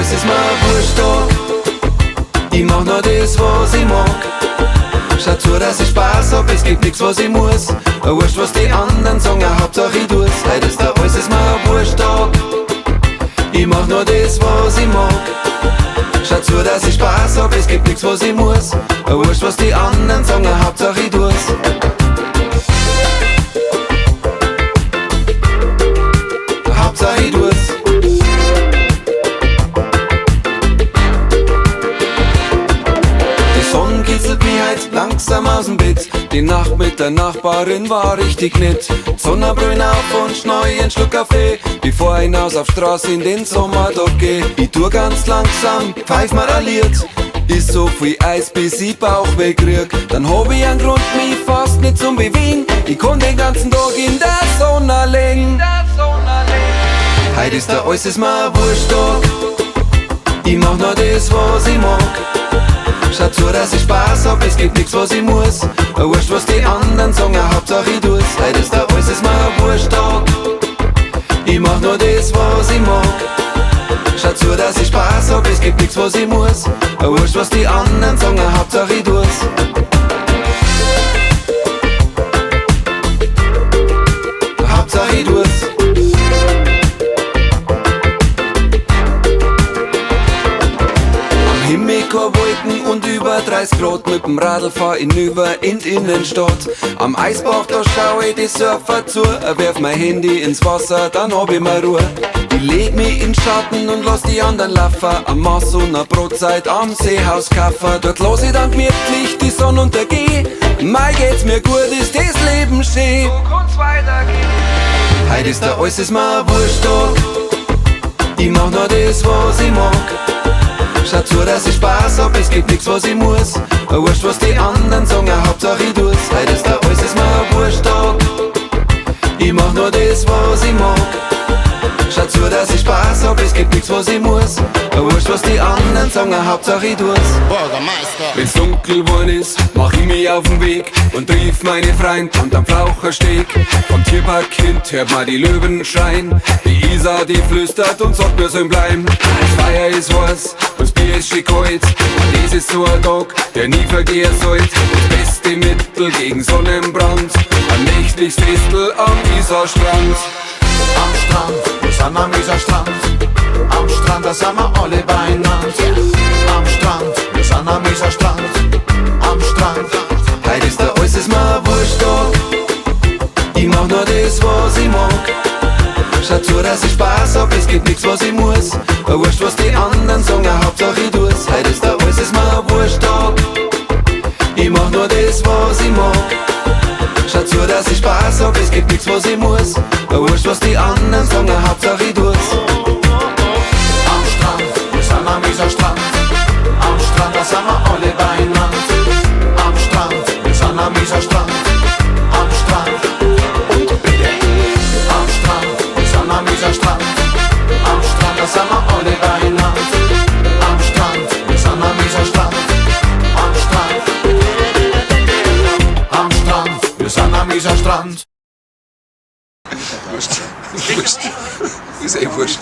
alles ist mir wurscht da. Ich mach nur das, was ich mag. Schau zu, dass ich Spaß hab, es gibt nix, was ich muss. Wurscht, was die anderen sagen, Hauptsache ich tu's. Heute ist da alles ist mir wurscht da. Ich mach nur das, was ich mag. Schau zu, dass ich Spaß hab, es gibt nix, was ich muss. Wurscht, was die anderen sagen, Hauptsache ich tu's. Hauptsache ich tu's. Die Sonne kitzelt mich heute langsam aus dem Bett. Die Nacht mit der Nachbarin war richtig nett. Sonnenbrühen auf und schneu einen Schluck Kaffee, bevor ich hinaus auf Straße in den Sommertag geh. Ich tu ganz langsam, pfeif mir alliert. Ist so viel Eis, bis ich Bauchweh krieg. Dann hab ich einen Grund, mich fast nicht zum Bewegen. Ich kann den ganzen Tag in der Sonne liegen. Heute ist da alles ist mir wurscht da. Ich mach nur das, was ich mag. Schau zu, dass ich Spaß hab, es gibt nix, was ich muss. Wurscht, was die anderen sagen, Hauptsache ich tu's. Heute ist da alles ist mir wurscht da. Ich mach nur das, was ich mag. Schau zu, dass ich Spaß hab, es gibt nix, was ich muss. Wurscht, was die anderen sagen, Hauptsache ich tu's. Hauptsache ich tu's. Am Himmel keine Wolken und über 30 Grad. Mit dem Radl fahr ich hinüber in die Innenstadt. Am Eisbach, da schau ich die Surfer zu. Werf mein Handy ins Wasser, dann hab ich mal Ruhe. Ich leg mich in Schatten und lass die anderen laufen. Am Maß und a Brotzeit am Seehauskaffer. Dort lass ich dann gemütlich die Sonne untergehen. Mai geht's mir gut, ist das Leben schön. So kann's weitergehen. Heute ist da alles ist mir wurscht da. Ich mach nur das, was ich mag. Schau zu, dass ich Spaß hab, es gibt nix, was ich muss. Wurscht, was die anderen sagen, Hauptsache ich tu's. Heute ist da alles ist mir wurscht da. Ich mach nur das, was ich mag. Schau zu, dass ich Spaß hab, es gibt nix, was ich muss. Wurscht, was die anderen sagen, Hauptsache ich tu's. Bürgermeister. Wenn's dunkel geworden ist, mach ich mich auf den Weg und triff meine Freund am Flauchersteg. Vom Tierpark Kind hört man die Löwen schreien. Die Isar, die flüstert und sagt, wir sollen bleiben. Das Feuer ist heiß, das Bier ist schön kalt. Und das ist so ein Tag, der nie vergehen soll. Das beste Mittel gegen Sonnenbrand, ein nächtliches Festel am Isarstrand. Am Strand, wir sind am Isarstrand. Am Strand, da sind wir alle beieinander. Am Strand, wir sind am Isarstrand. Am Strand. Heute ist da alles ist mir wurscht da. Ich mach nur das, was ich mag. Schau zu, dass ich Spaß hab, es gibt nix, was ich muss. Wurscht, was die anderen sagen, Hauptsache ich tu's. Heute ist da alles ist mir wurscht da. Ich mach nur das, was ich mag. Schau zu, dass ich Spaß hab, es gibt nix, was ich muss. Wurscht, was die anderen sagen, Hauptsache ich tu's. Am Strand, wir sind am Isarstrand. Am Strand, da sind wir alle beieinander. Am Strand, wir sind am Isarstrand. Am Strand. Und bitte. Am Strand, wir sind am Isarstrand. Am Strand, da sind wir alle beieinander. Am Strand, wir sind am Isarstrand. Am Strand. Am Strand, wir sind am Isarstrand. Wurscht. Ist eh wurscht.